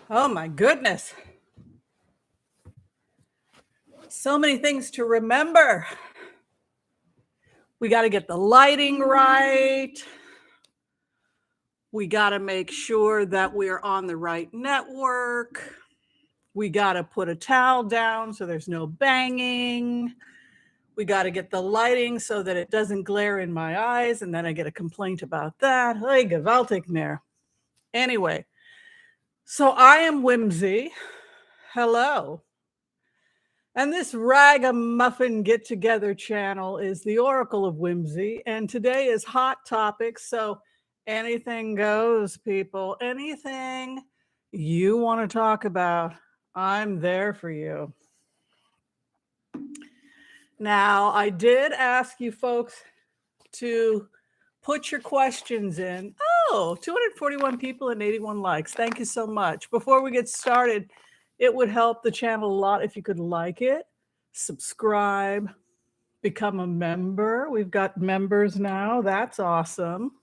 Oh my goodness. So many things to remember. We got to get the lighting right. We got to make sure that we're on the right network. We got to put a towel down so there's no banging. We got to get the lighting so that it doesn't glare in my eyes. And then I get a complaint about that. Hey, gewaltig mehr. Anyway, so I am Whimsy. Hello. And this ragamuffin get-together channel is the Oracle of Whimsy, and today is Hot Topics, so anything goes, people. Anything you want to talk about, I'm there for you. Now, I did ask you folks to put your questions in. Oh, 241 people and 81 likes. Thank you so much. Before we get started, it would help the channel a lot if you could like it, subscribe, become a member. We've got members now. That's awesome.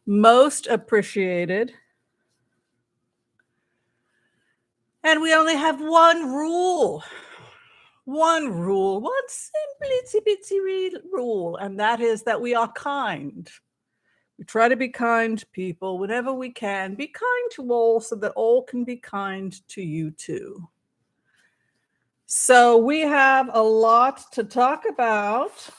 Most appreciated. And we only have one rule. One simple itsy bitsy rule, and that is that we are kind. We try to be kind to people whenever we can. Be kind to all so that all can be kind to you too. So we have a lot to talk about.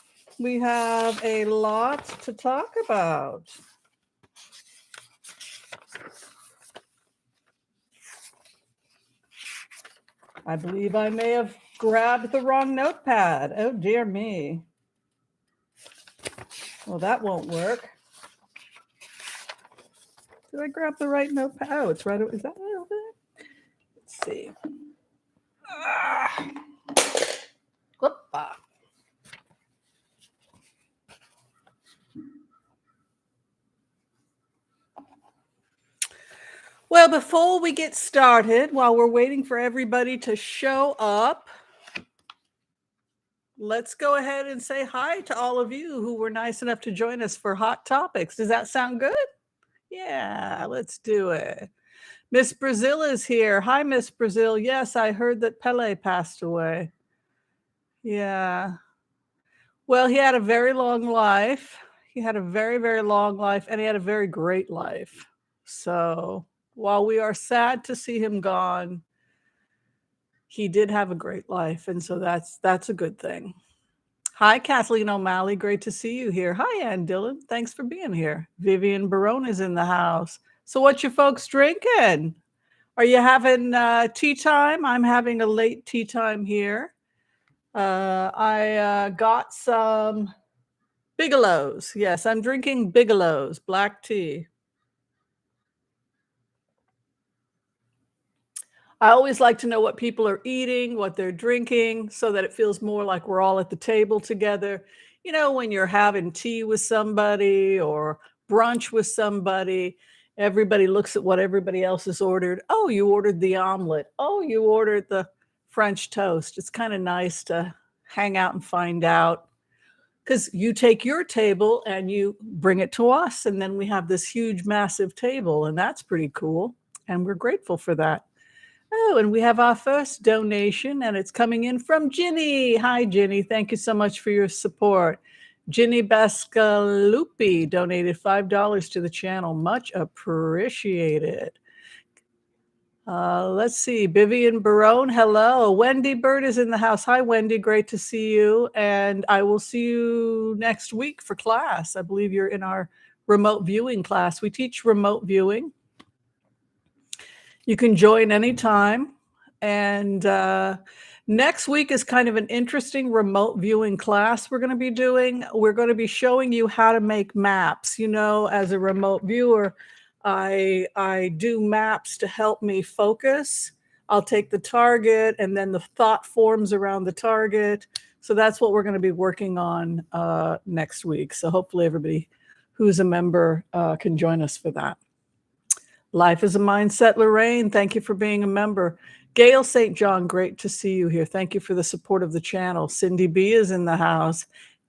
I believe I may have grabbed the wrong notepad. Oh, dear me. Well, that won't work. Did I grab the right notepad? Oh, it's right. Is that right over there? Let's see. Whoopah. Well, before we get started, while we're waiting for everybody to show up, let's go ahead and say hi to all of you who were nice enough to join us for Hot Topics. Does that sound good? Yeah, let's do it. Miss Brazil is here. Hi, Miss Brazil. Yes, I heard that Pele passed away. Yeah. Well, he had a very long life. He had a very, very long life, and he had a very great life. So while we are sad to see him gone, he did have a great life, and so that's a good thing. Hi, Kathleen O'Malley. Great to see you here. Hi, Ann Dillon. Thanks for being here. Vivian Barone is in the house. So what you folks drinking? Are you having tea time? I'm having a late tea time here. I got some Bigelow's. Yes, I'm drinking Bigelow's black tea. I always like to know what people are eating, what they're drinking, so that it feels more like we're all at the table together. You know, when you're having tea with somebody or brunch with somebody, everybody looks at what everybody else has ordered. Oh, you ordered the omelet. Oh, you ordered the French toast. It's kind of nice to hang out and find out, because you take your table and you bring it to us, and then we have this huge, massive table, and that's pretty cool. And we're grateful for that. Oh, and we have our first donation, and it's coming in from Ginny. Hi, Ginny. Thank you so much for your support. Ginny Bascalupi donated $5 to the channel. Much appreciated. Let's see. Vivian Barone, hello. Wendy Bird is in the house. Hi, Wendy. Great to see you. And I will see you next week for class. I believe you're in our remote viewing class. We teach remote viewing. You can join anytime. And next week is kind of an interesting remote viewing class we're going to be doing. We're going to be showing you how to make maps. You know, as a remote viewer, I do maps to help me focus. I'll take the target and then the thought forms around the target. So that's what we're going to be working on next week. So hopefully everybody who's a member can join us for that. Life is a Mindset, Lorraine. Thank you for being a member. Gail St. John, great to see you here. Thank you for the support of the channel. Cindy B is in the house.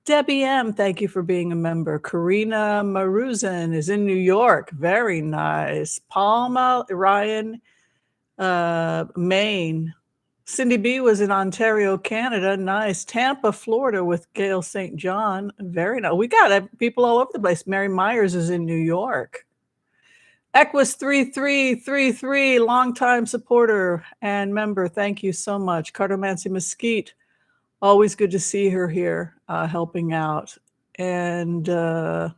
Debbie M., thank you for being a member. Karina Maruzin is in New York. Very nice. Palma Ryan, Maine. Cindy B. was in Ontario, Canada. Nice. Tampa, Florida with Gail St. John. Very nice. We got people all over the place. Mary Myers is in New York. Equus 3333, longtime supporter and member. Thank you so much. Cartomancy Mesquite. Always good to see her here helping out. And yeah,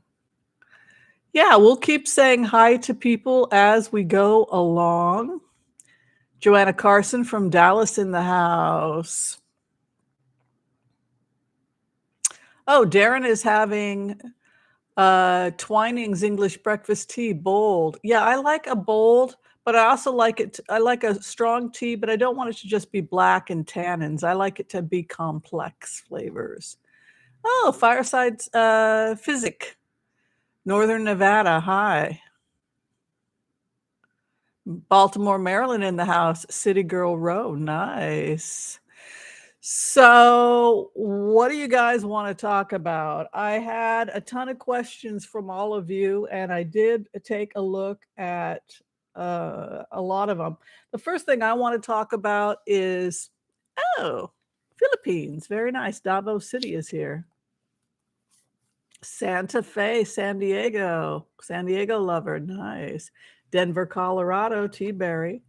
we'll keep saying hi to people as we go along. Joanna Carson from Dallas in the house. Oh, Darren is having Twining's English breakfast tea, bold. Yeah, I like a bold, but I also like it. I like a strong tea, but I don't want it to just be black and tannins. I like it to be complex flavors. Oh, Fireside Physic, Northern Nevada. Hi. Baltimore, Maryland in the house. City Girl Row. Nice. So, what do you guys want to talk about? I had a ton of questions from all of you, and I did take a look at a lot of them. The first thing I want to talk about is, Philippines. Very nice. Davao City is here. Santa Fe, San Diego lover. Nice. Denver, Colorado, T-Berry.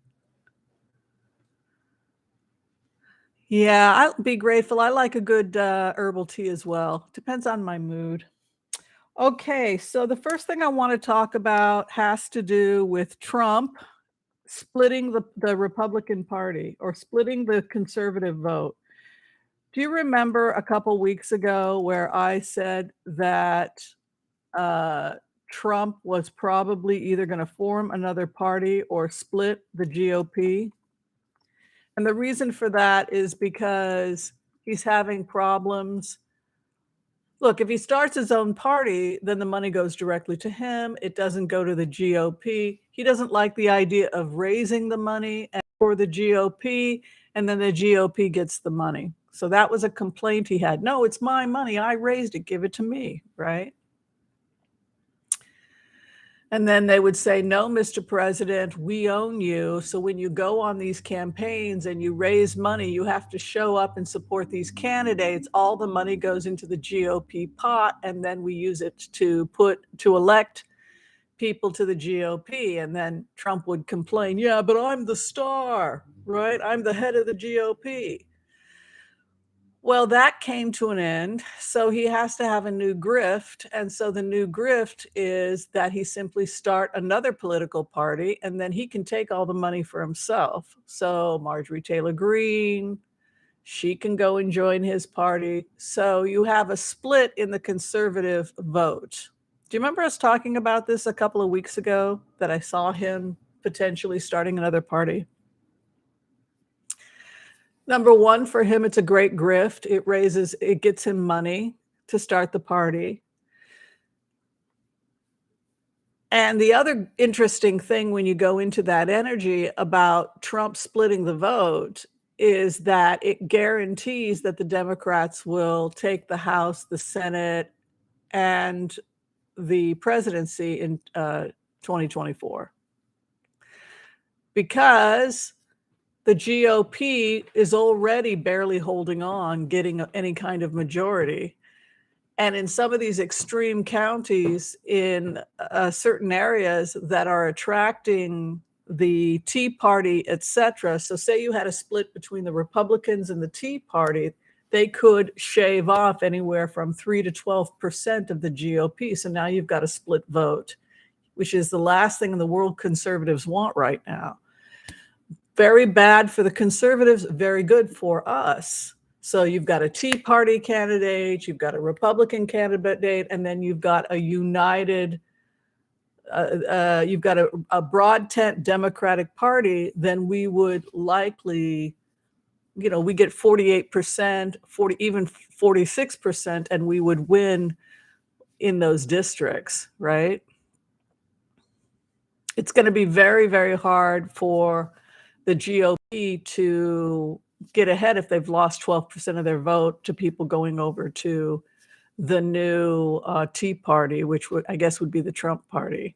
Yeah, I'll be grateful. I like a good herbal tea as well. Depends on my mood. Okay, so the first thing I want to talk about has to do with Trump splitting the Republican Party or splitting the conservative vote. Do you remember a couple weeks ago where I said that Trump was probably either going to form another party or split the GOP? And the reason for that is because he's having problems. Look, if he starts his own party, then the money goes directly to him. It doesn't go to the GOP. He doesn't like the idea of raising the money for the GOP, and then the GOP gets the money. So that was a complaint he had. No, it's my money. I raised it. Give it to me, right? And then they would say, no, Mr. President, we own you. So when you go on these campaigns and you raise money, you have to show up and support these candidates. All the money goes into the GOP pot, and then we use it to elect people to the GOP. And then Trump would complain, yeah, but I'm the star, right? I'm the head of the GOP. Well, that came to an end, so he has to have a new grift, and so the new grift is that he simply start another political party, and then he can take all the money for himself. So Marjorie Taylor Greene, she can go and join his party. So you have a split in the conservative vote. Do you remember us talking about this a couple of weeks ago, that I saw him potentially starting another party? Number one, for him, it's a great grift. It gets him money to start the party. And the other interesting thing when you go into that energy about Trump splitting the vote is that it guarantees that the Democrats will take the House, the Senate, and the presidency in 2024. Because the GOP is already barely holding on, getting any kind of majority. And in some of these extreme counties in certain areas that are attracting the Tea Party, et cetera. So say you had a split between the Republicans and the Tea Party, they could shave off anywhere from 3 to 12% of the GOP. So now you've got a split vote, which is the last thing in the world conservatives want right now. Very bad for the conservatives, very good for us. So you've got a Tea Party candidate, you've got a Republican candidate, and then you've got a united, you've got a broad tent Democratic Party, then we would likely, we get 48%, even 46%, and we would win in those districts, right? It's going to be very, very hard for the GOP to get ahead if they've lost 12% of their vote to people going over to the new Tea Party, which I guess would be the Trump Party.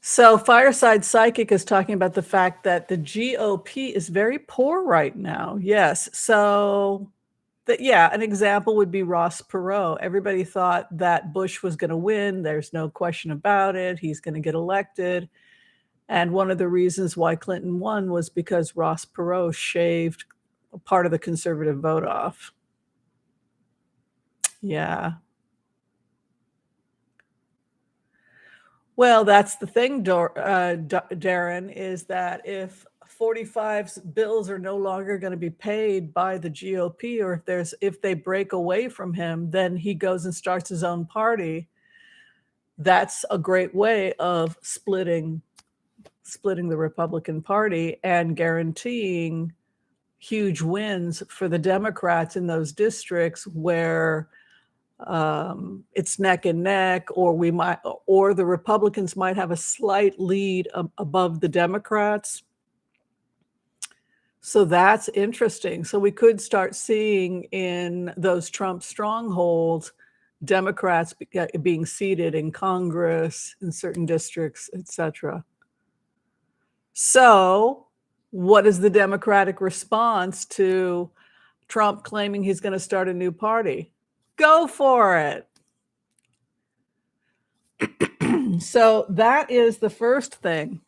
So Fireside Psychic is talking about the fact that the GOP is very poor right now. Yes. So an example would be Ross Perot. Everybody thought that Bush was going to win. There's no question about it. He's going to get elected. And one of the reasons why Clinton won was because Ross Perot shaved part of the conservative vote off. Yeah. Well, that's the thing, Darren, is that if 45's bills are no longer going to be paid by the GOP, or if they break away from him, then he goes and starts his own party. That's a great way of splitting the Republican Party and guaranteeing huge wins for the Democrats in those districts where it's neck and neck, or the Republicans might have a slight lead above the Democrats. So that's interesting. So we could start seeing in those Trump strongholds, Democrats being seated in Congress, in certain districts, etc. So what is the Democratic response to Trump claiming he's going to start a new party? Go for it. So that is the first thing.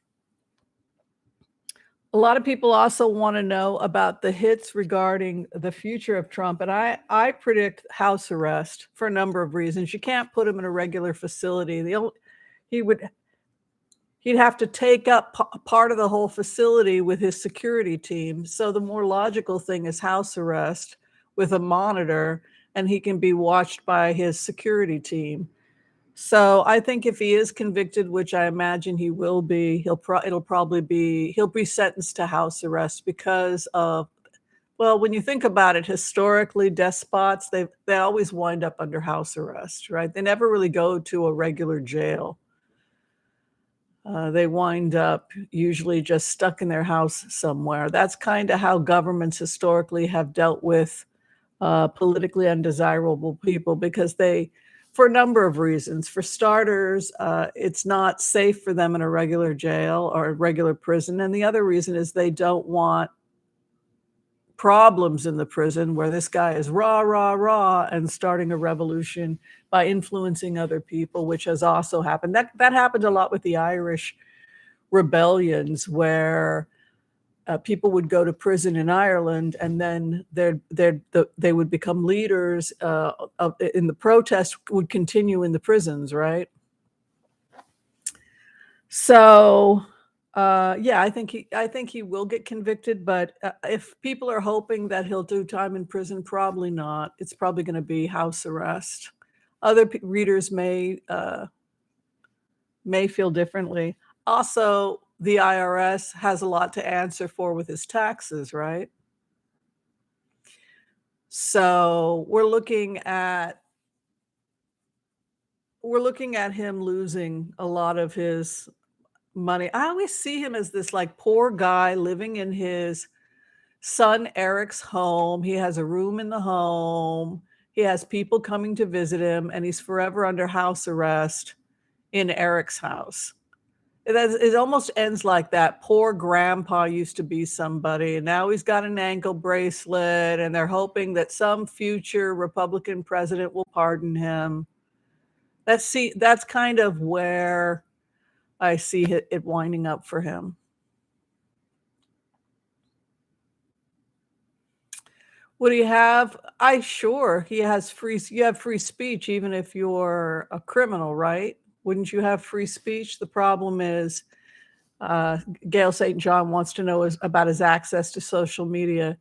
A lot of people also want to know about the hits regarding the future of Trump. And I predict house arrest for a number of reasons. You can't put him in a regular facility. He'd have to take up part of the whole facility with his security team. So the more logical thing is house arrest with a monitor, and he can be watched by his security team. So I think if he is convicted, which I imagine he will be, he'll be sentenced to house arrest because of, well, when you think about it, historically, despots, they always wind up under house arrest, right? They never really go to a regular jail. They wind up usually just stuck in their house somewhere. That's kind of how governments historically have dealt with politically undesirable people, because for a number of reasons. For starters, it's not safe for them in a regular jail or a regular prison. And the other reason is they don't want problems in the prison where this guy is rah, and starting a revolution by influencing other people, which has also happened. That happened a lot with the Irish rebellions, where people would go to prison in Ireland, and then they would become leaders in the protest would continue in the prisons, right? So, I think he will get convicted, but if people are hoping that he'll do time in prison, probably not. It's probably going to be house arrest. Other readers may feel differently. Also, the IRS has a lot to answer for with his taxes, right? So we're looking at him losing a lot of his money. I always see him as this like poor guy living in his son Eric's home. He has a room in the home. He has people coming to visit him, and he's forever under house arrest in Eric's house. It almost ends like that. Poor grandpa used to be somebody, and now he's got an ankle bracelet, and they're hoping that some future Republican president will pardon him. That's kind of where I see it winding up for him. What do you have? He has you have free speech, even if you're a criminal, right? Wouldn't you have free speech? The problem is, Gail St. John wants to know about his access to social media.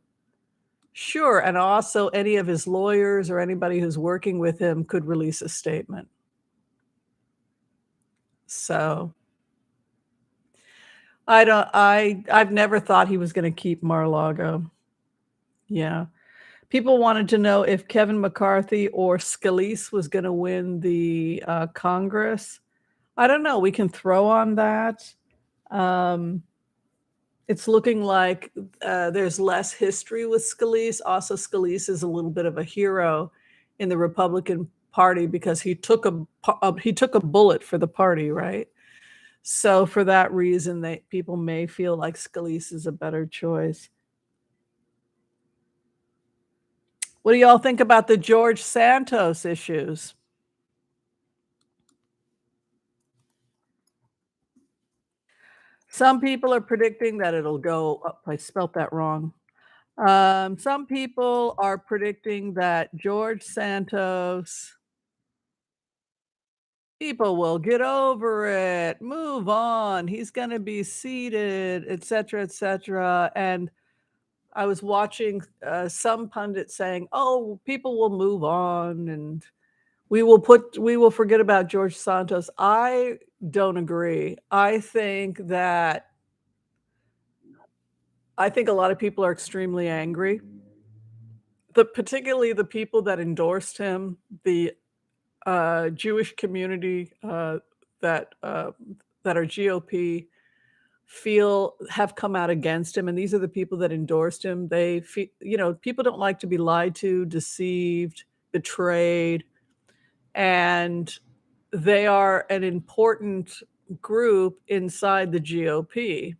Sure, and also any of his lawyers or anybody who's working with him could release a statement. So I've never thought he was going to keep Mar-a-Lago. Yeah. People wanted to know if Kevin McCarthy or Scalise was going to win the Congress. I don't know. We can throw on that. It's looking like there's less history with Scalise. Also, Scalise is a little bit of a hero in the Republican Party because he took a bullet for the party, right? So for that reason, people may feel like Scalise is a better choice. What do y'all think about the George Santos issues? Some people are predicting that it'll go up. I spelt that wrong. Some people are predicting that George Santos, people will get over it, move on. He's going to be seated, et cetera, et cetera. And I was watching some pundit saying, "Oh, people will move on, and we will forget about George Santos." I don't agree. I think a lot of people are extremely angry. Particularly the people that endorsed him, the Jewish community that that are GOP feel have come out against him, and these are the people that endorsed him. They feel, people don't like to be lied to, deceived, betrayed, and they are an important group inside the GOP.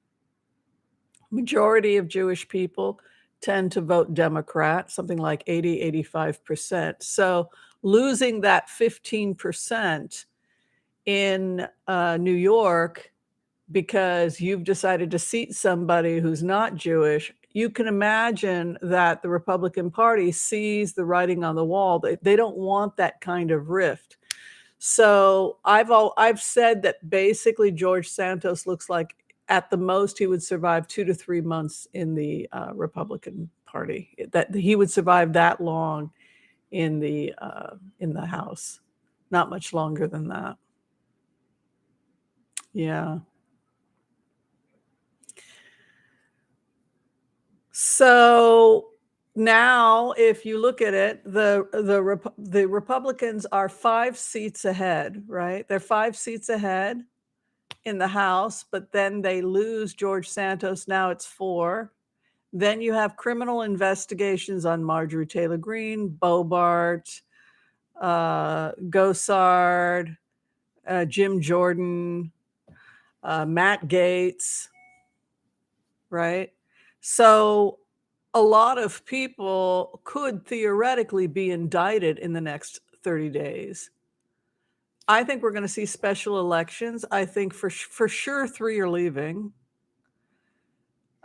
Majority of Jewish people tend to vote Democrat, something like 80-85%. So losing that 15% in New York because you've decided to seat somebody who's not Jewish, you can imagine that the Republican Party sees the writing on the wall. They don't want that kind of rift. So I've said that basically George Santos looks like at the most he would survive 2 to 3 months in the Republican Party. That he would survive that long in the House. Not much longer than that. Yeah. So now, if you look at it, the Republicans are 5 seats ahead, right? They're 5 seats ahead in the House, but then they lose George Santos. Now it's 4. Then you have criminal investigations on Marjorie Taylor Greene, Bobart, Gosard, Jim Jordan, Matt Gaetz, right? So a lot of people could theoretically be indicted in the next 30 days. I think we're going to see special elections. I think for sure 3 are leaving.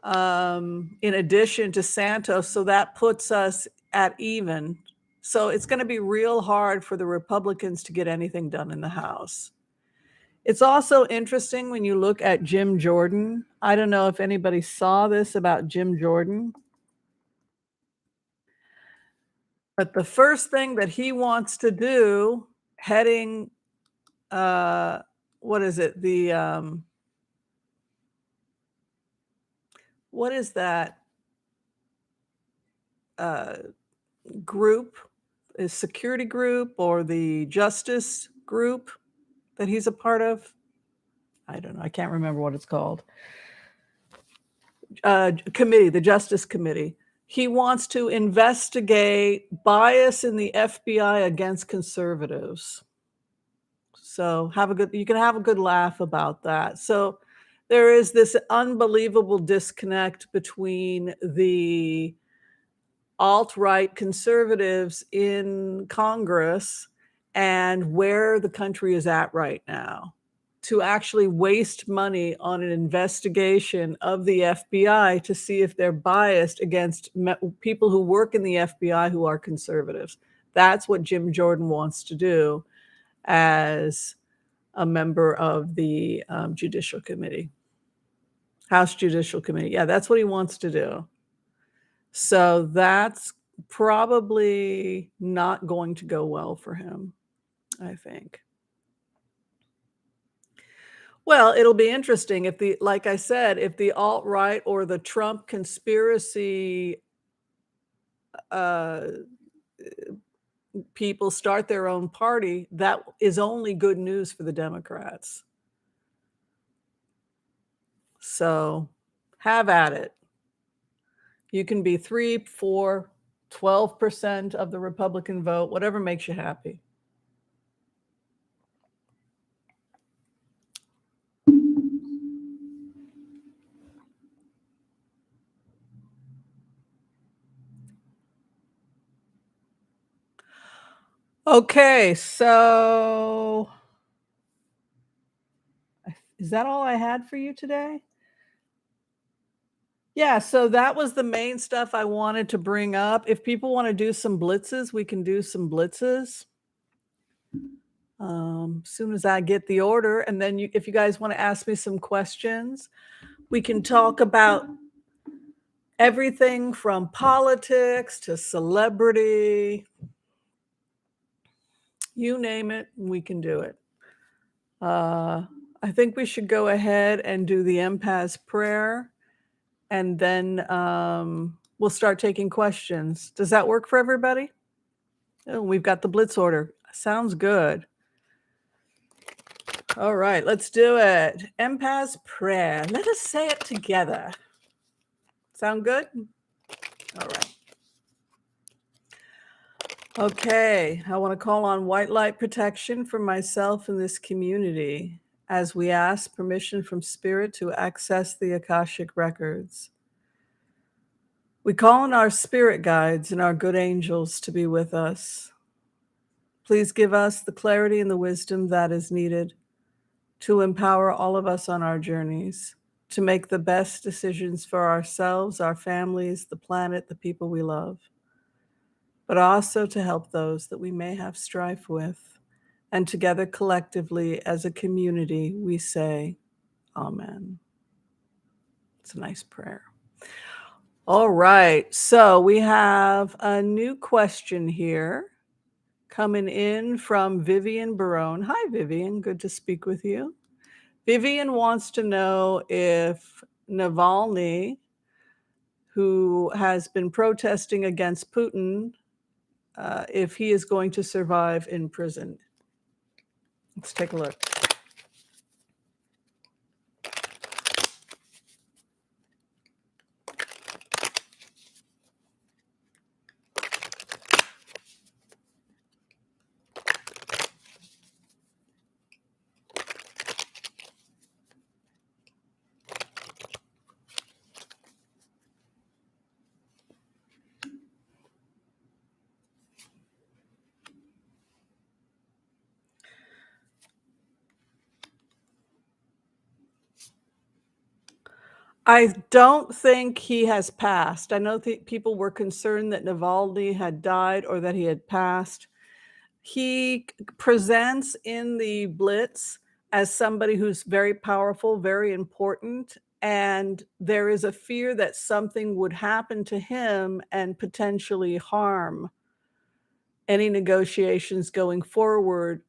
In addition to Santos, so that puts us at even. So it's going to be real hard for the Republicans to get anything done in the House. It's also interesting when you look at Jim Jordan. I don't know if anybody saw this about Jim Jordan, but the first thing that he wants to do heading, uh, what is it? What is that uh, group? Is security group or the justice group that he's a part of? I don't know. I can't remember what it's called. Committee, the Justice Committee. He wants to investigate bias in the FBI against conservatives. So you can have a good laugh about that. So there is this unbelievable disconnect between the alt-right conservatives in Congress and where the country is at right now. To actually waste money on an investigation of the FBI to see if they're biased against people who work in the FBI who are conservatives. That's what Jim Jordan wants to do as a member of the Judicial Committee, House Judicial Committee. Yeah, that's what he wants to do. So that's probably not going to go well for him, I think. Well, it'll be interesting if like I said, if the alt-right or the Trump conspiracy uh, people start their own party, that is only good news for the Democrats. So Have at it. You can be 3, 4, 12% of the Republican vote, whatever makes you happy. Okay, so is that all I had for you today? Yeah, so that was the main stuff I wanted to bring up. If people want to do some blitzes, we can do some blitzes. Soon as I get the order, and then if you guys want to ask me some questions, we can talk about everything from politics to celebrity. You name it, we can do it. I think we should go ahead and do the Empath's prayer, and then we'll start taking questions. Does that work for everybody? Oh, we've got the blitz order. Sounds good. All right, let's do it. Empath's prayer. Let us say it together. Sound good? All right. Okay, I want to call on white light protection for myself and this community as we ask permission from Spirit to access the Akashic records. We call on our spirit guides and our good angels to be with us. Please give us the clarity and the wisdom that is needed to empower all of us on our journeys, to make the best decisions for ourselves, our families, the planet, the people we love, but also to help those that we may have strife with. And together collectively as a community, we say, Amen. It's a nice prayer. All right, so we have a new question here coming in from Vivian Barone. Hi, Vivian. Good to speak with you. Vivian wants to know if Navalny, who has been protesting against Putin, if he is going to survive in prison. Let's take a look. I don't think he has passed. I know people were concerned that Navalny had died or that he had passed. He presents in the Blitz as somebody who's very powerful, very important, and there is a fear that something would happen to him and potentially harm any negotiations going forward,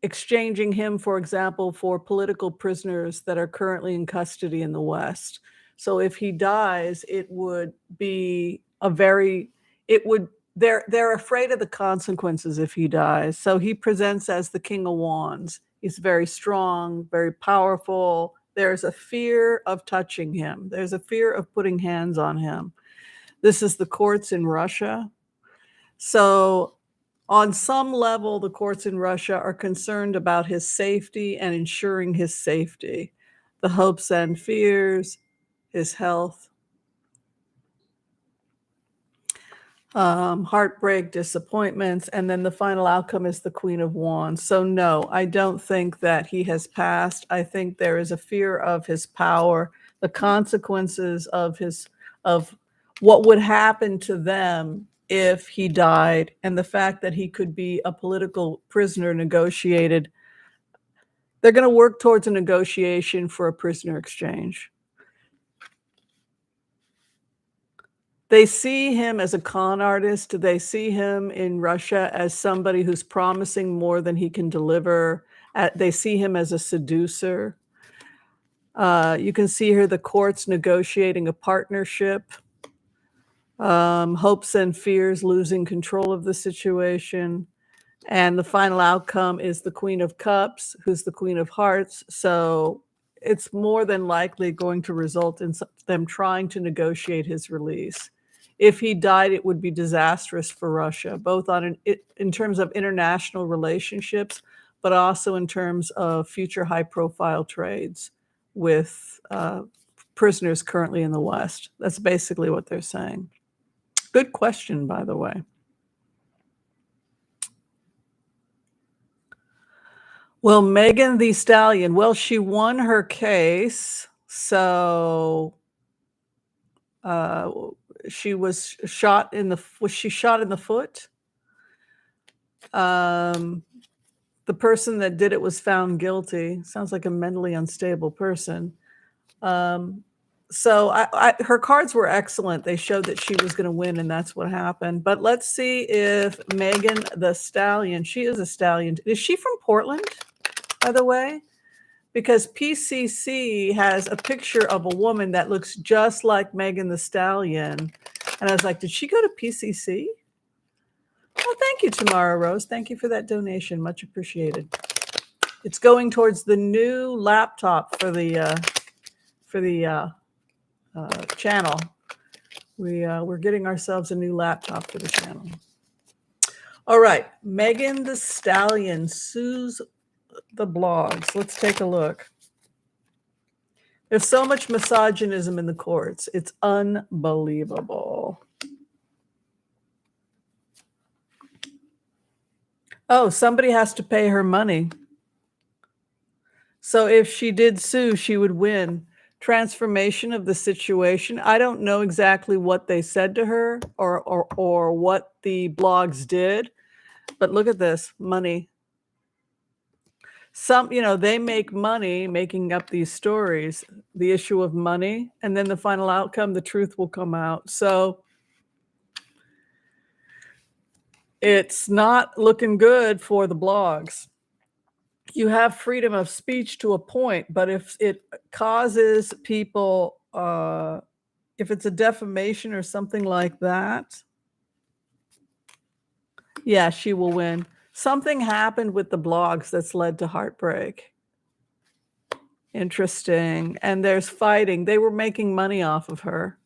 exchanging him, for example, for political prisoners that are currently in custody in the West. So if he dies, it would be they're afraid of the consequences if he dies. So he presents as the King of Wands. He's very strong, very powerful. There's a fear of touching him. There's a fear of putting hands on him. This is the courts in Russia. So on some level, the courts in Russia are concerned about his safety and ensuring his safety, the hopes and fears, his health, heartbreak, disappointments, and then the final outcome is the Queen of Wands. So no, I don't think that he has passed. I think there is a fear of his power, the consequences of what would happen to them if he died, and the fact that he could be a political prisoner negotiated. They're going to work towards a negotiation for a prisoner exchange. They see him as a con artist. They see him in Russia as somebody who's promising more than he can deliver. They see him as a seducer. You can see here the courts negotiating a partnership. Hopes and fears, losing control of the situation. And the final outcome is the Queen of Cups, who's the Queen of Hearts. So it's more than likely going to result in them trying to negotiate his release. If he died, it would be disastrous for Russia, both in terms of international relationships, but also in terms of future high-profile trades with prisoners currently in the West. That's basically what they're saying. Good question, by the way. Well, Megan Thee Stallion, well, she won her case, so she was shot in the foot? The person that did it was found guilty. Sounds like a mentally unstable person. So her cards were excellent. They showed that she was going to win, and that's what happened. But let's see if Megan the Stallion, she is a stallion. Is she from Portland, by the way? Because PCC has a picture of a woman that looks just like Megan the Stallion. And I was like, did she go to PCC? Well, thank you, Tamara Rose. Thank you for that donation. Much appreciated. It's going towards the new laptop for the channel. We're getting ourselves a new laptop for the channel. All right, Megan the Stallion sues the blogs. Let's take a look. There's so much misogynism in the courts. It's unbelievable. Oh, somebody has to pay her money. So if she did sue, she would win. Transformation of the situation. I don't know exactly what they said to her or what the blogs did, but look at this, money. They make money making up these stories, the issue of money, and then the final outcome, the truth will come out. So it's not looking good for the blogs. You have freedom of speech to a point, but if it causes people, if it's a defamation or something like that, yeah, she will win. Something happened with the blogs that's led to heartbreak. Interesting. And there's fighting. They were making money off of her.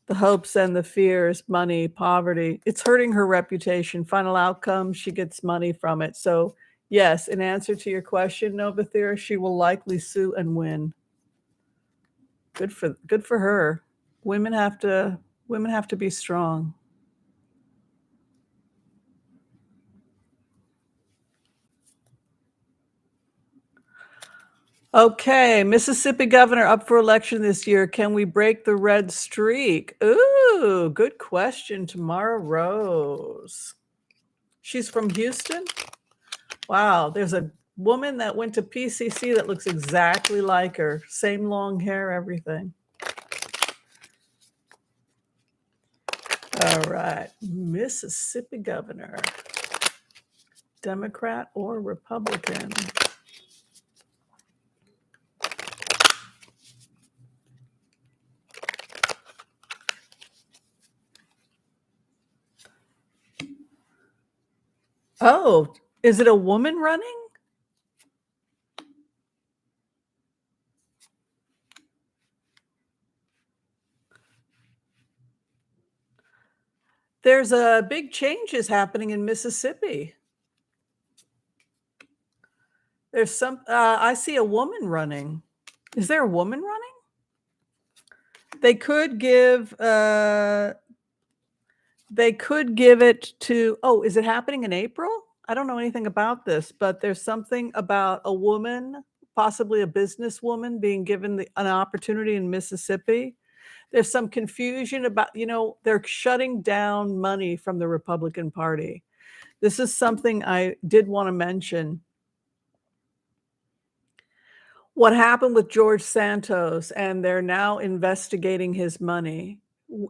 The hopes and the fears, money, poverty. It's hurting her reputation. Final outcome, she gets money from it. So yes, in answer to your question, Novathera, she will likely sue and win. Good for her. Women have to be strong. Okay, Mississippi governor up for election this year. Can we break the red streak? Ooh, good question, Tamara Rose. She's from Houston? Wow, there's a woman that went to PCC that looks exactly like her. Same long hair, everything. All right, Mississippi governor. Democrat or Republican? Oh, is it a woman running? There's a big changes happening in Mississippi. There's I see a woman running. Is there a woman running? They could give it to, is it happening in April? I don't know anything about this, but there's something about a woman, possibly a businesswoman, being given an opportunity in Mississippi. There's some confusion about, they're shutting down money from the Republican Party. This is something I did want to mention. What happened with George Santos, and they're now investigating his money.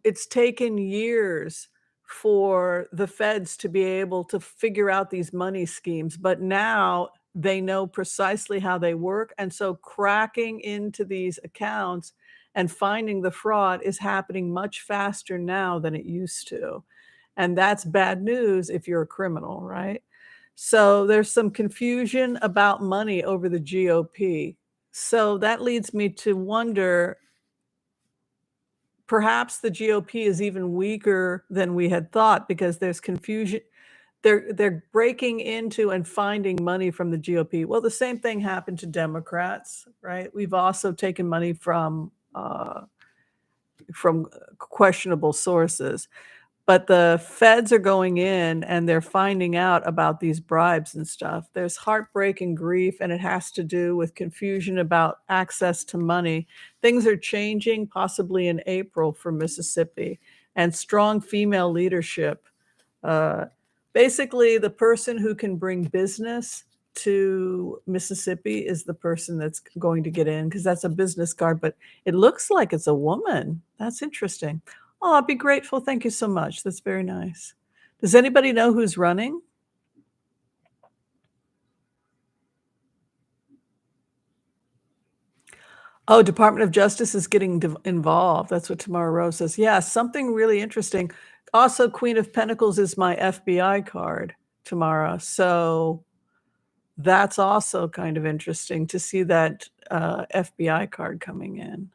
It's taken years for the feds to be able to figure out these money schemes, but now they know precisely how they work. And so cracking into these accounts and finding the fraud is happening much faster now than it used to. And that's bad news if you're a criminal, right? So there's some confusion about money over the GOP. So that leads me to wonder, perhaps the GOP is even weaker than we had thought because there's confusion. They're breaking into and finding money from the GOP. Well, the same thing happened to Democrats, right? We've also taken money from questionable sources. But the feds are going in and they're finding out about these bribes and stuff. There's heartbreak and grief, and it has to do with confusion about access to money. Things are changing possibly in April for Mississippi, and strong female leadership. Uh, Basically, the person who can bring business to Mississippi is the person that's going to get in because that's a business card, but it looks like it's a woman. That's interesting. Oh, I'll be grateful. Thank you so much. That's very nice. Does anybody know who's running? Oh, Department of Justice is getting involved. That's what Tamara Rose says. Yeah, something really interesting. Also, Queen of Pentacles is my FBI card, Tamara. So that's also kind of interesting to see that FBI card coming in.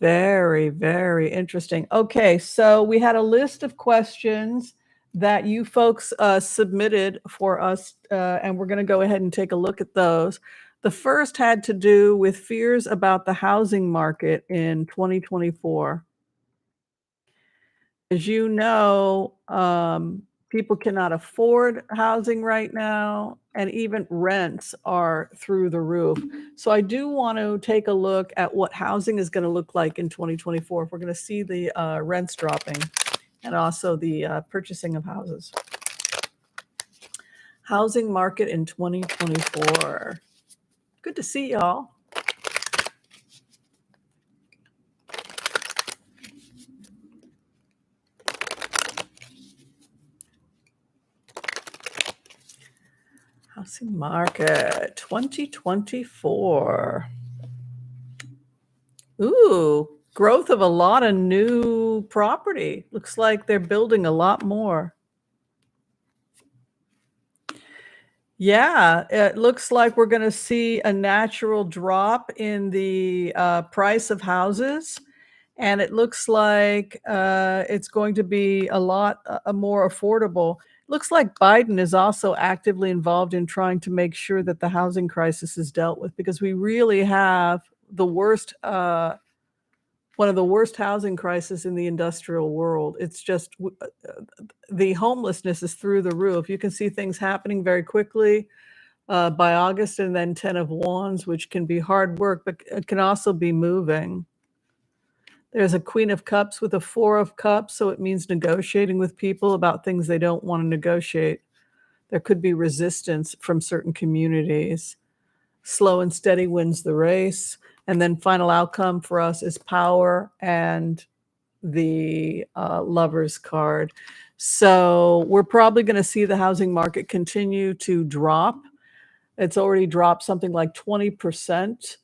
Very, very interesting. Okay, so we had a list of questions that you folks submitted for us, and we're going to go ahead and take a look at those. The first had to do with fears about the housing market in 2024. As you know, people cannot afford housing right now, and even rents are through the roof. So I do want to take a look at what housing is going to look like in 2024. If we're going to see the rents dropping and also the purchasing of houses. Housing market in 2024. Good to see y'all. Housing market 2024. Ooh, growth of a lot of new property. Looks like they're building a lot more. Yeah, it looks like we're going to see a natural drop in the price of houses. And it looks like it's going to be a lot more affordable. Looks like Biden is also actively involved in trying to make sure that the housing crisis is dealt with because we really have the worst, one of the worst housing crises in the industrial world. It's just the homelessness is through the roof. You can see things happening very quickly by August, and then 10 of Wands, which can be hard work, but it can also be moving. There's a Queen of Cups with a Four of Cups, so it means negotiating with people about things they don't want to negotiate. There could be resistance from certain communities. Slow and steady wins the race. And then final outcome for us is power and the Lovers card. So we're probably going to see the housing market continue to drop. It's already dropped something like 20%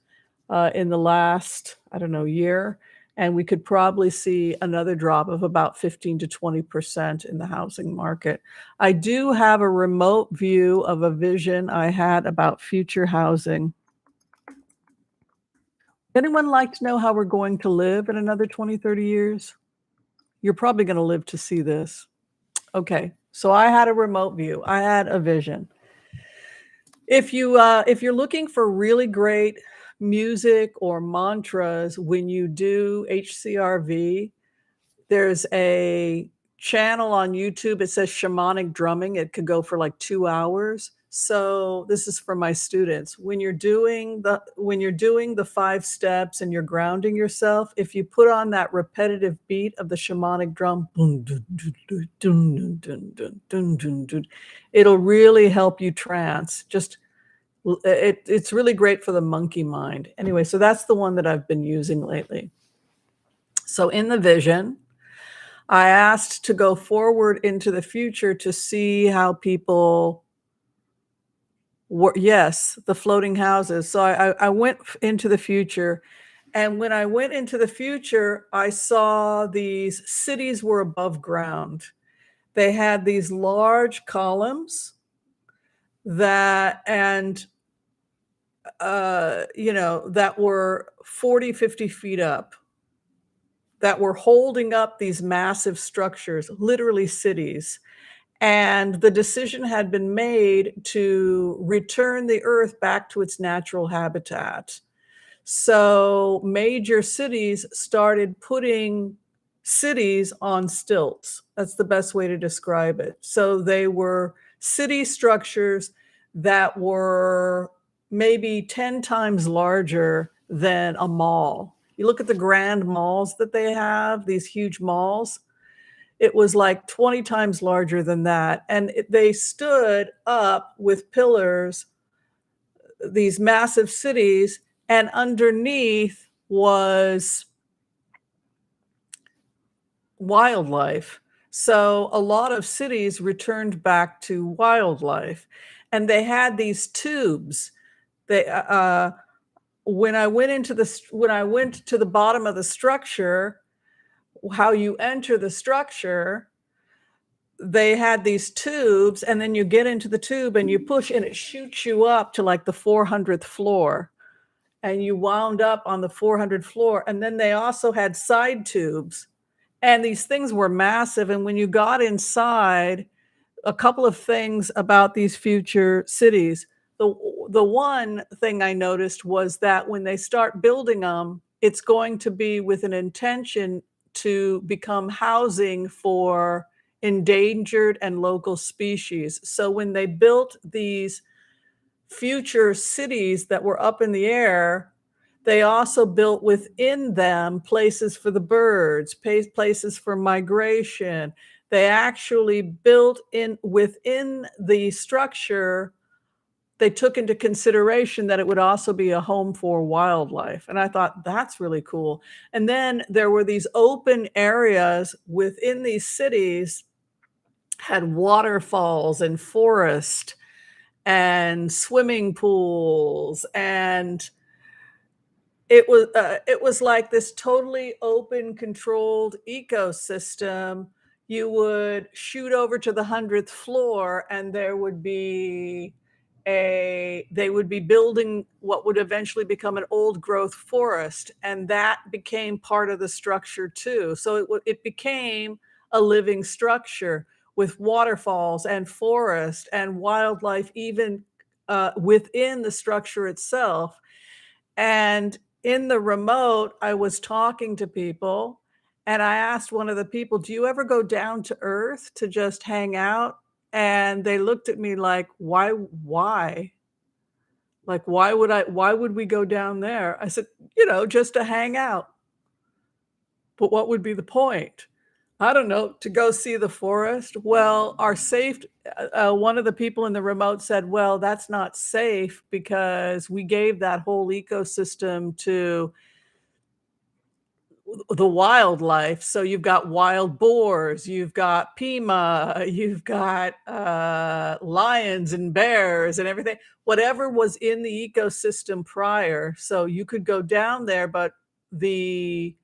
in the last, I don't know, year. And we could probably see another drop of about 15 to 20% in the housing market. I do have a remote view of a vision I had about future housing. Anyone like to know how we're going to live in another 20, 30 years? You're probably going to live to see this. Okay, so I had a remote view. I had a vision. If you're looking for really great music or mantras when you do HCRV, there's a channel on YouTube. It says shamanic drumming. It could go for like 2 hours. So this is for my students. When you're doing the 5 steps and you're grounding yourself, if you put on that repetitive beat of the shamanic drum, it'll really help you trance. It's really great for the monkey mind. Anyway, so that's the one that I've been using lately. So in the vision, I asked to go forward into the future to see how people were, yes, the floating houses. So I went into the future. And when I went into the future, I saw these cities were above ground. They had these large columns and that were 40, 50 feet up, that were holding up these massive structures, literally cities. And the decision had been made to return the earth back to its natural habitat. So major cities started putting cities on stilts. That's the best way to describe it. So they were city structures that were maybe 10 times larger than a mall. You look at the grand malls that they have, these huge malls, it was like 20 times larger than that. And they stood up with pillars, these massive cities, and underneath was wildlife. So a lot of cities returned back to wildlife, and they had these tubes. They when I went to the bottom of the structure, how you enter the structure, they had these tubes, and then you get into the tube and you push and it shoots you up to like the 400th floor, and you wound up on the 400th floor. And then they also had side tubes, and these things were massive. And when you got inside, a couple of things about these future cities. The one thing I noticed was that when they start building them, it's going to be with an intention to become housing for endangered and local species. So when they built these future cities that were up in the air, they also built within them places for the birds, places for migration. They actually built in within the structure, they took into consideration that it would also be a home for wildlife. And I thought that's really cool. And then there were these open areas within these cities, had waterfalls and forest and swimming pools, and it was like this totally open, controlled ecosystem. You would shoot over to the 100th floor, and there would be they would be building what would eventually become an old growth forest, and that became part of the structure too. So it became a living structure with waterfalls and forest and wildlife, even within the structure itself. And in the remote, I was talking to people, and I asked one of the people, "Do you ever go down to earth to just hang out?" And they looked at me like, "Why? Like, why would we go down there?" I said, just to hang out. But what would be the point? I don't know, to go see the forest? Well, one of the people in the remote said, "Well, that's not safe because we gave that whole ecosystem to the wildlife. So you've got wild boars, you've got pima, you've got lions and bears and everything, whatever was in the ecosystem prior. So you could go down there, but the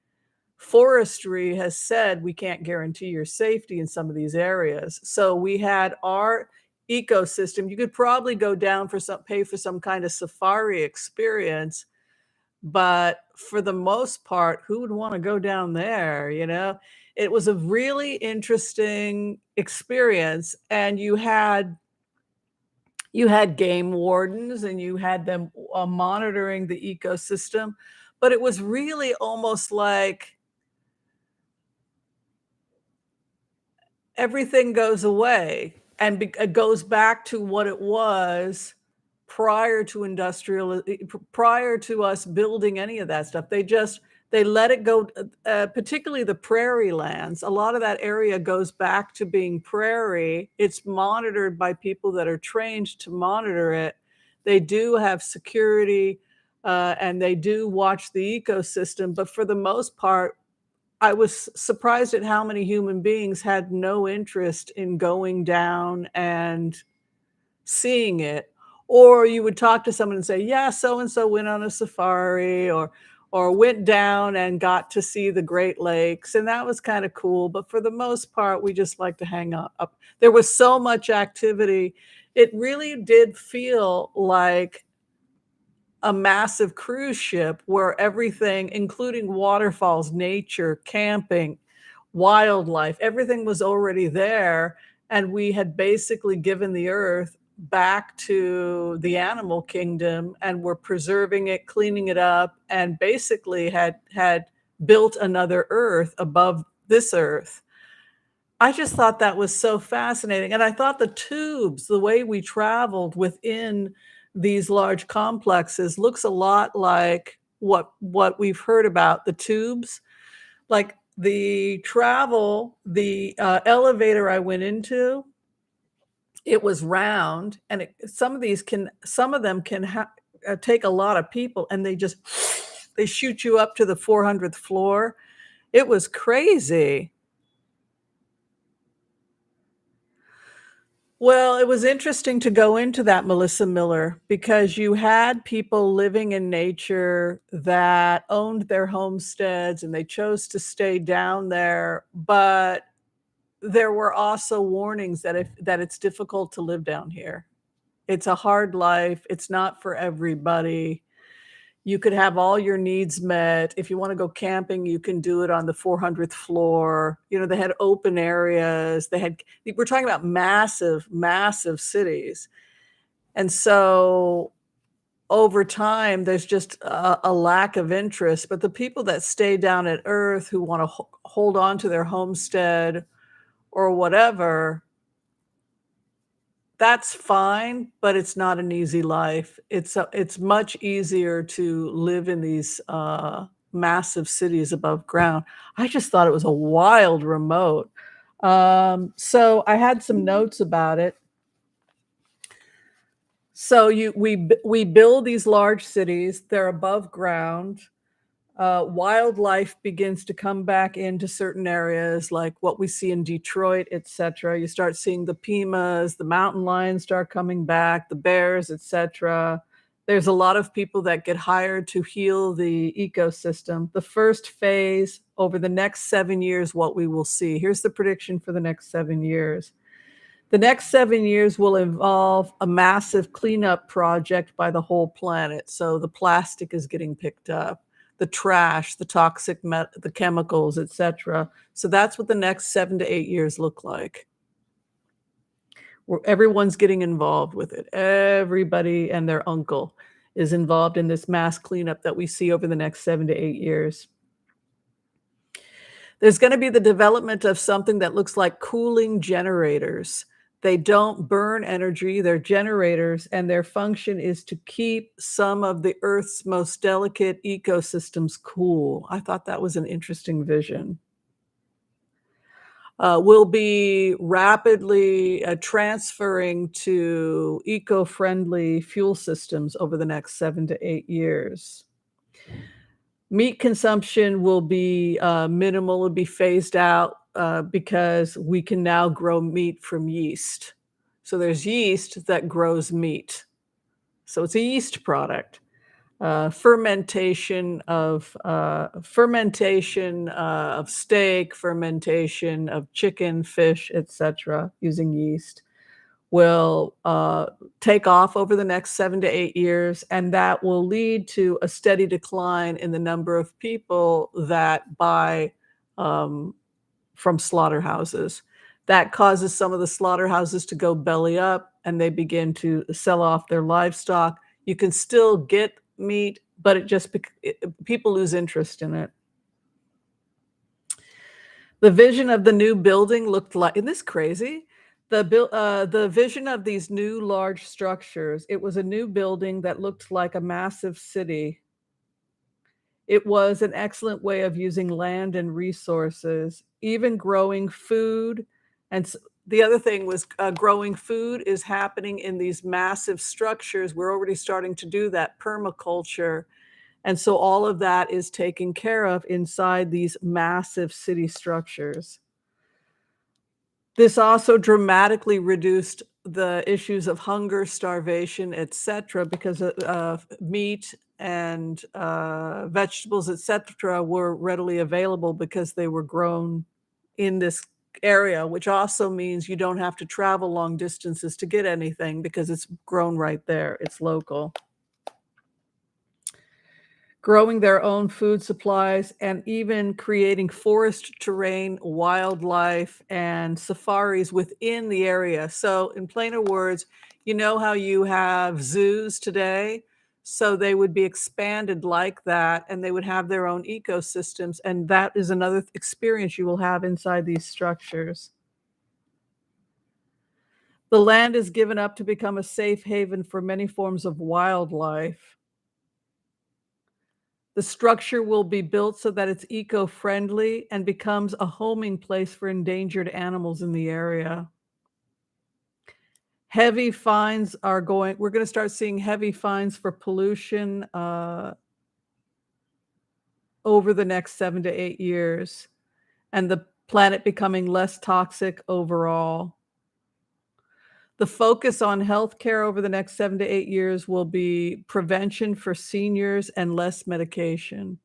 forestry has said we can't guarantee your safety in some of these areas. So we had our ecosystem. You could probably go down pay for some kind of safari experience, but for the most part, who would want to go down there? It was a really interesting experience, and you had game wardens, and you had them monitoring the ecosystem, but it was really almost like everything goes away, and it goes back to what it was prior to prior to us building any of that stuff. They let it go, particularly the prairie lands. A lot of that area goes back to being prairie. It's monitored by people that are trained to monitor it. They do have security, and they do watch the ecosystem, but for the most part, I was surprised at how many human beings had no interest in going down and seeing it. Or you would talk to someone and say, "Yeah, so and so went on a safari or went down and got to see the Great Lakes." And that was kind of cool. But for the most part, we just like to hang up. There was so much activity. It really did feel like a massive cruise ship where everything, including waterfalls, nature, camping, wildlife, everything was already there. And we had basically given the earth back to the animal kingdom and were preserving it, cleaning it up, and basically had built another earth above this earth. I just thought that was so fascinating, and I thought the tubes, the way we traveled within these large complexes looks a lot like what we've heard about, the tubes. Like, the elevator I went into, it was round, and some of them can take a lot of people, and they shoot you up to the 400th floor. It was crazy. Well, it was interesting to go into that, Melissa Miller, because you had people living in nature that owned their homesteads and they chose to stay down there, but there were also warnings that it's difficult to live down here. It's a hard life. It's not for everybody. You could have all your needs met. If you wanna go camping, you can do it on the 400th floor. You know, they had open areas. We're talking about massive, massive cities. And so, over time, there's just a lack of interest, but the people that stay down at Earth who wanna hold on to their homestead or whatever, that's fine, but it's not an easy life. It's much easier to live in these, massive cities above ground. I just thought it was a wild remote. So I had some notes about it. So we build these large cities, they're above ground. Wildlife begins to come back into certain areas, like what we see in Detroit, etc. You start seeing the pumas, the mountain lions start coming back, the bears, etc. There's a lot of people that get hired to heal the ecosystem. The first phase over the next 7 years, what we will see. Here's the prediction for the next 7 years. The next 7 years will involve a massive cleanup project by the whole planet. So the plastic is getting picked up, the trash, the the chemicals, etc. So that's what the next 7 to 8 years look like. Where everyone's getting involved with it. Everybody and their uncle is involved in this mass cleanup that we see over the next 7 to 8 years. There's gonna be the development of something that looks like cooling generators. They don't burn energy, they're generators, and their function is to keep some of the Earth's most delicate ecosystems cool. I thought that was an interesting vision. We'll be rapidly transferring to eco-friendly fuel systems over the next 7 to 8 years. Meat consumption will be minimal, will be phased out because we can now grow meat from yeast. So there's yeast that grows meat. So it's a yeast product. Fermentation of steak, fermentation of chicken, fish, etc., using yeast will take off over the next 7 to 8 years, and that will lead to a steady decline in the number of people that buy um, from slaughterhouses. That causes some of the slaughterhouses to go belly up, and they begin to sell off their livestock. You can still get meat, but people lose interest in it. The vision of the new building looked like, isn't this crazy? The vision of these new large structures, it was a new building that looked like a massive city. It was an excellent way of using land and resources, even growing food. The other thing was growing food is happening in these massive structures. We're already starting to do that permaculture. And so all of that is taken care of inside these massive city structures. This also dramatically reduced the issues of hunger, starvation, etc., because meat and vegetables, etc., were readily available because they were grown in this area, which also means you don't have to travel long distances to get anything because it's grown right there. It's local. growing their own food supplies, and even creating forest terrain, wildlife, and safaris within the area. So, in plainer words, you know how you have zoos today? So, they would be expanded like that, and they would have their own ecosystems. And that is another experience you will have inside these structures. The land is given up to become a safe haven for many forms of wildlife. The structure will be built so that it's eco-friendly and becomes a homing place for endangered animals in the area. Heavy fines are going we're gonna start seeing heavy fines for pollution, over the next 7 to 8 years, and the planet becoming less toxic overall. The focus on healthcare over the next 7 to 8 years will be prevention for seniors and less medication.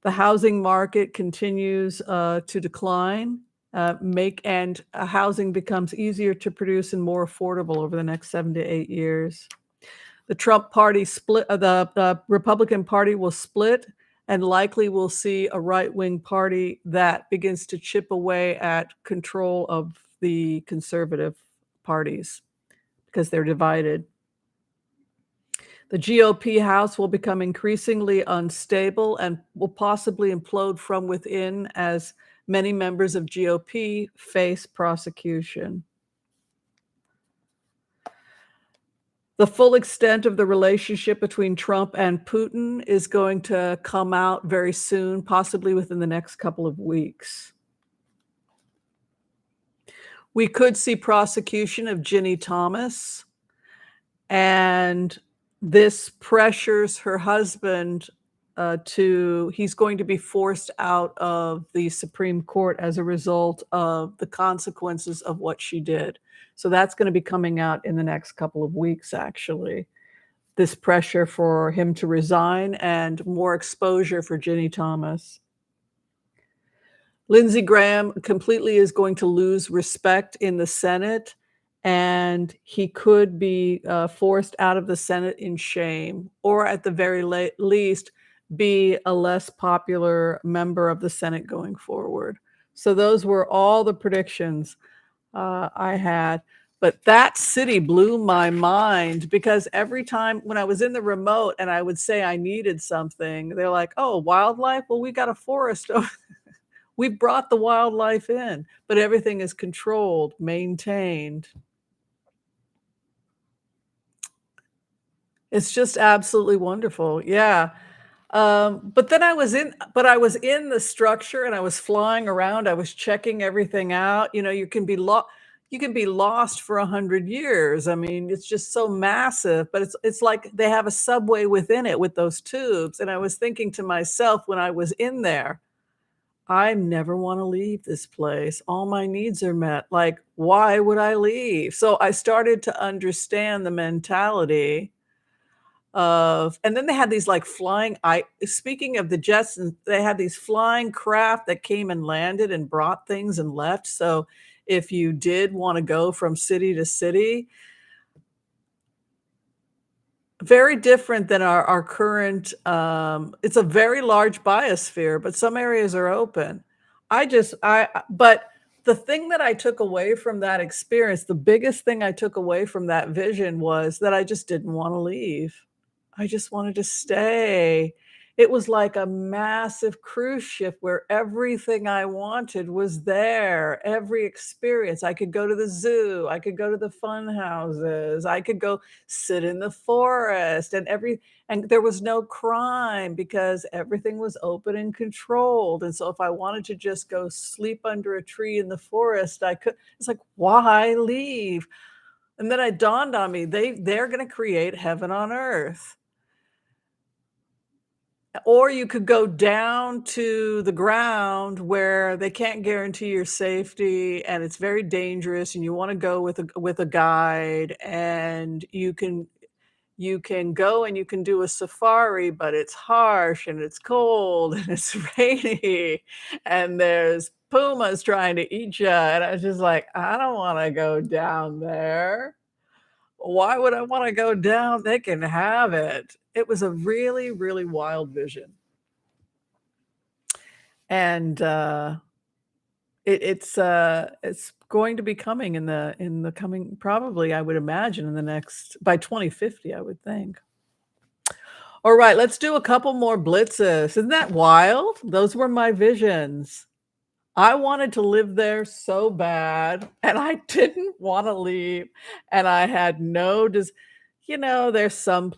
The housing market continues to decline, housing becomes easier to produce and more affordable over the next 7 to 8 years. The Trump party split, the Republican Party will split, and likely we'll see a right-wing party that begins to chip away at control of the conservative parties because they're divided. The GOP House will become increasingly unstable and will possibly implode from within as many members of GOP face prosecution. The full extent of the relationship between Trump and Putin is going to come out very soon, possibly within the next couple of weeks. We could see prosecution of Ginny Thomas, and this pressures her husband he's going to be forced out of the Supreme Court as a result of the consequences of what she did. So that's going to be coming out in the next couple of weeks, actually. This pressure for him to resign and more exposure for Ginny Thomas. Lindsey Graham completely is going to lose respect in the Senate, and he could be forced out of the Senate in shame, or at the very least, be a less popular member of the Senate going forward. So those were all the predictions I had. But that city blew my mind because every time when I was in the remote and I would say I needed something, they're like, "Oh, wildlife? Well, we got a forest over." We brought the wildlife in, but everything is controlled, maintained. It's just absolutely wonderful, yeah. I was in the structure and I was flying around, I was checking everything out, you know, you can be lost for 100 years. I mean, it's just so massive, but it's like they have a subway within it with those tubes, and I was thinking to myself when I was in there, I never wanna leave this place. All my needs are met. Like, why would I leave? So I started to understand the mentality of and then they had these, like, flying I speaking of the Jetsons, they had these flying craft that came and landed and brought things and left, so if you did wanna go from city to city, very different than our current, it's a very large biosphere, but some areas are open. But the thing that I took away from that experience, the biggest thing I took away from that vision was that I just didn't wanna leave. I just wanted to stay. It was like a massive cruise ship where everything I wanted was there, every experience. I could go to the zoo, I could go to the fun houses, I could go sit in the forest and there was no crime because everything was open and controlled. And so if I wanted to just go sleep under a tree in the forest, I could. It's like, why leave? And then it dawned on me, they're gonna create heaven on earth. Or you could go down to the ground where they can't guarantee your safety and it's very dangerous and you wanna go with a guide and you can go and you can do a safari, but it's harsh and it's cold and it's rainy and there's pumas trying to eat you, and I was just like, "I don't wanna go down there." Why would I want to go down? They can have it. It was a really, really wild vision. And it's going to be coming in the coming, probably I would imagine, in the next, by 2050, I would think. All right, let's do a couple more blitzes. Isn't that wild? Those were my visions. I wanted to live there so bad, and I didn't wanna leave, and I had no there's some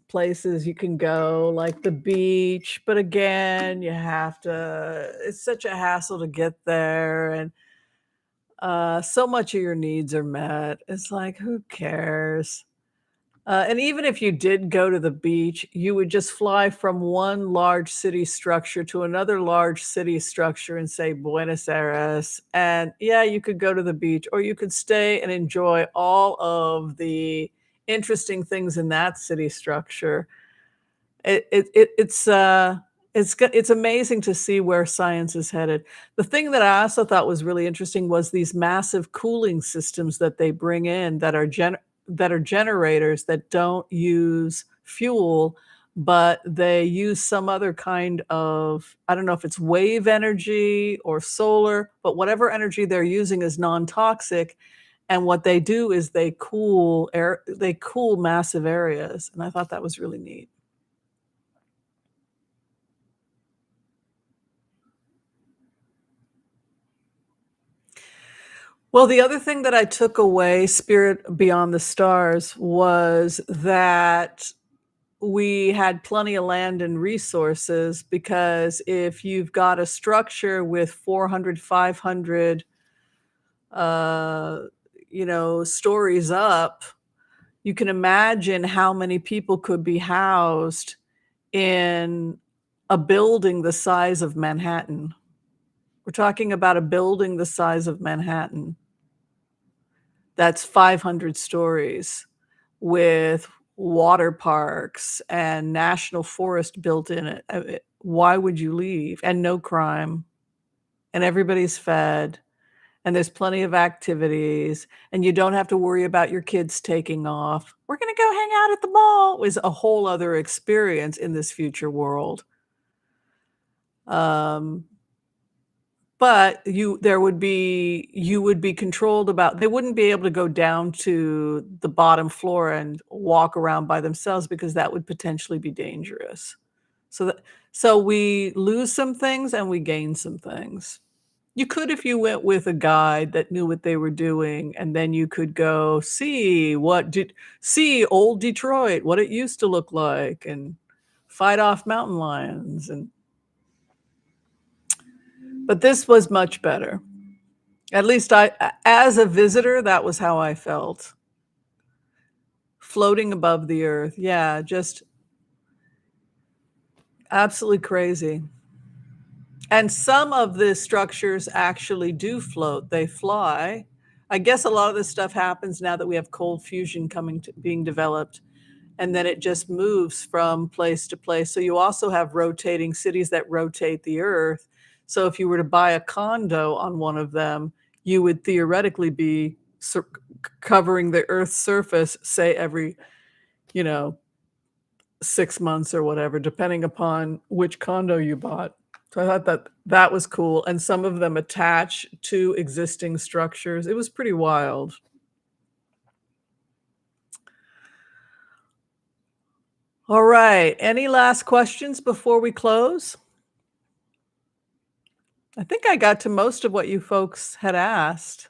places you can go, like the beach, but again, you have to it's such a hassle to get there, and, so much of your needs are met. It's like, who cares? And even if you did go to the beach, you would just fly from one large city structure to another large city structure and say Buenos Aires. And yeah, you could go to the beach, or you could stay and enjoy all of the interesting things in that city structure. It's amazing to see where science is headed. The thing that I also thought was really interesting was these massive cooling systems that they bring in that are generators that don't use fuel, but they use some other kind of, I don't know if it's wave energy or solar, but whatever energy they're using is non-toxic. And what they do is they cool massive areas. And I thought that was really neat. Well, the other thing that I took away, Spirit Beyond the Stars, was that we had plenty of land and resources, because if you've got a structure with 400, 500, uh, stories up, you can imagine how many people could be housed in a building the size of Manhattan. We're talking about a building the size of Manhattan. That's 500 stories with water parks and national forest built in it. Why would you leave? And no crime, and everybody's fed, and there's plenty of activities, and you don't have to worry about your kids taking off. "We're gonna go hang out at the mall," was a whole other experience in this future world. Um, But you would be controlled about, they wouldn't be able to go down to the bottom floor and walk around by themselves, because that would potentially be dangerous. So that so we lose some things and we gain some things. You could, if you went with a guide that knew what they were doing, and then you could go see old Detroit, what it used to look like, and fight off mountain lions, but this was much better. At least as a visitor, that was how I felt. Floating above the earth. Yeah, just absolutely crazy. And some of the structures actually do float. They fly. I guess a lot of this stuff happens now that we have cold fusion being developed, and then it just moves from place to place. So you also have rotating cities that rotate the earth. So if you were to buy a condo on one of them, you would theoretically be covering the earth's surface, say every, you know, 6 months or whatever, depending upon which condo you bought. So I thought that that was cool. And some of them attach to existing structures. It was pretty wild. All right. Any last questions before we close? I think I got to most of what you folks had asked.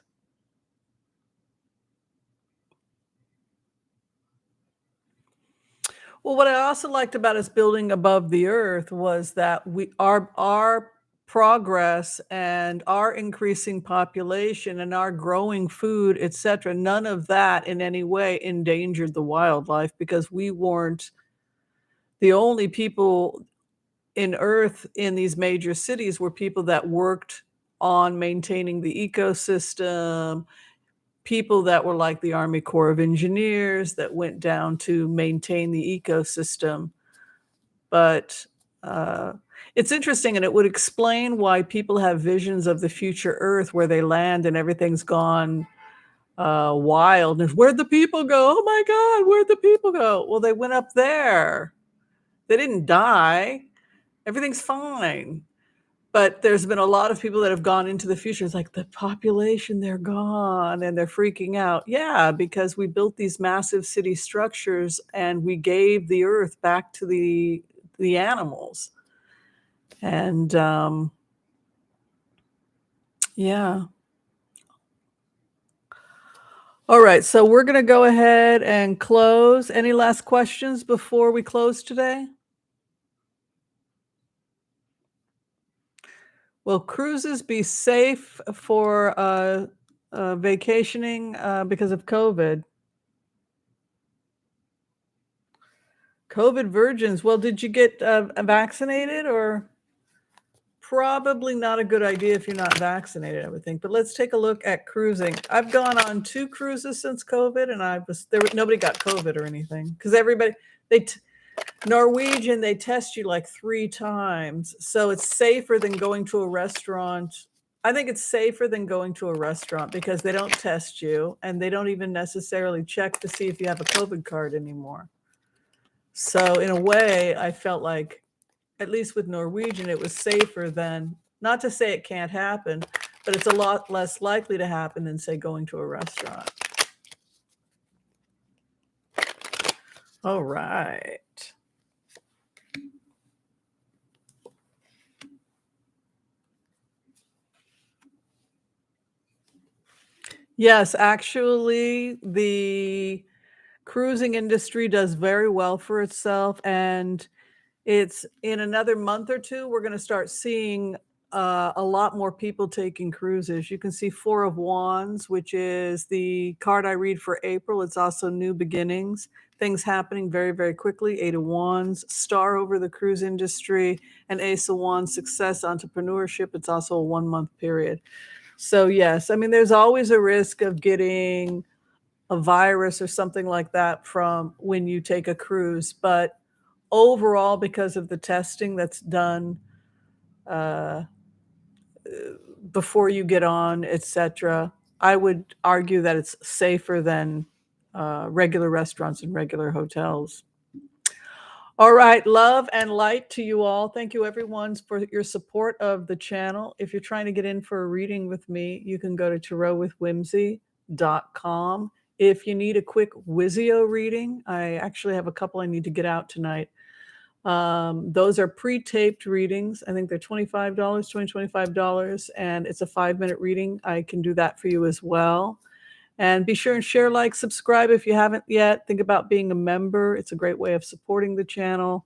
Well, what I also liked about us building above the earth was that our progress and our increasing population and our growing food, etc., none of that in any way endangered the wildlife, because we weren't the only people in earth in these major cities were people that worked on maintaining the ecosystem, people that were like the Army Corps of Engineers that went down to maintain the ecosystem. But it's interesting, and it would explain why people have visions of the future Earth where they land and everything's gone wild. And where'd the people go? Oh my God, where'd the people go? Well, they went up there. They didn't die. Everything's fine. But there's been a lot of people that have gone into the future. It's like the population, they're gone and they're freaking out. Yeah, because we built these massive city structures and we gave the earth back to the animals. And yeah. All right, so we're going to go ahead and close. Any last questions before we close today? Will cruises be safe for vacationing because of COVID? COVID virgins. Well, did you get vaccinated or? Probably not a good idea if you're not vaccinated, I would think. But let's take a look at cruising. I've gone on 2 cruises since COVID, and nobody got COVID or anything because everybody Norwegian, they test you like 3 times, so it's safer than going to a restaurant. I think it's safer than going to a restaurant because they don't test you and they don't even necessarily check to see if you have a COVID card anymore. So in a way, I felt like, at least with Norwegian, it was safer than, not to say it can't happen, but it's a lot less likely to happen than, say, going to a restaurant. All right. Yes, actually, the cruising industry does very well for itself, and it's in another month or 2, we're gonna start seeing a lot more people taking cruises. You can see 4 of Wands, which is the card I read for April. It's also New Beginnings, things happening very, very quickly. 8 of Wands, Star over the cruise industry, and Ace of Wands, success, entrepreneurship. It's also a 1-month period. So yes, I mean, there's always a risk of getting a virus or something like that from when you take a cruise, but overall, because of the testing that's done before you get on, etc., I would argue that it's safer than regular restaurants and regular hotels. All right, love and light to you all. Thank you, everyone, for your support of the channel. If you're trying to get in for a reading with me, you can go to tarotwithwhimsy.com. If you need a quick Wizio reading, I actually have a couple I need to get out tonight. Those are pre-taped readings. I think they're $25, $25, and it's a 5-minute reading. I can do that for you as well. And be sure and share, like, subscribe if you haven't yet. Think about being a member. It's a great way of supporting the channel.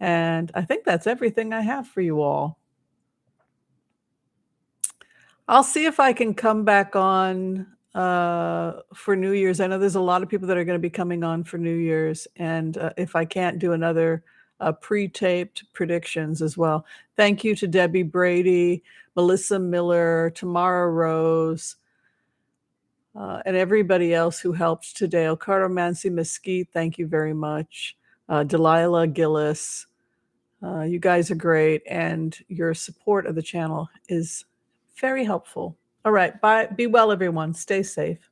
And I think that's everything I have for you all. I'll see if I can come back on for New Year's. I know there's a lot of people that are going to be coming on for New Year's. And if I can't do another pre-taped predictions as well. Thank you to Debbie Brady, Melissa Miller, Tamara Rose, and everybody else who helped today. Ocardomancy Mesquite, thank you very much. Delilah Gillis, you guys are great, and your support of the channel is very helpful. All right, bye. Be well, everyone. Stay safe.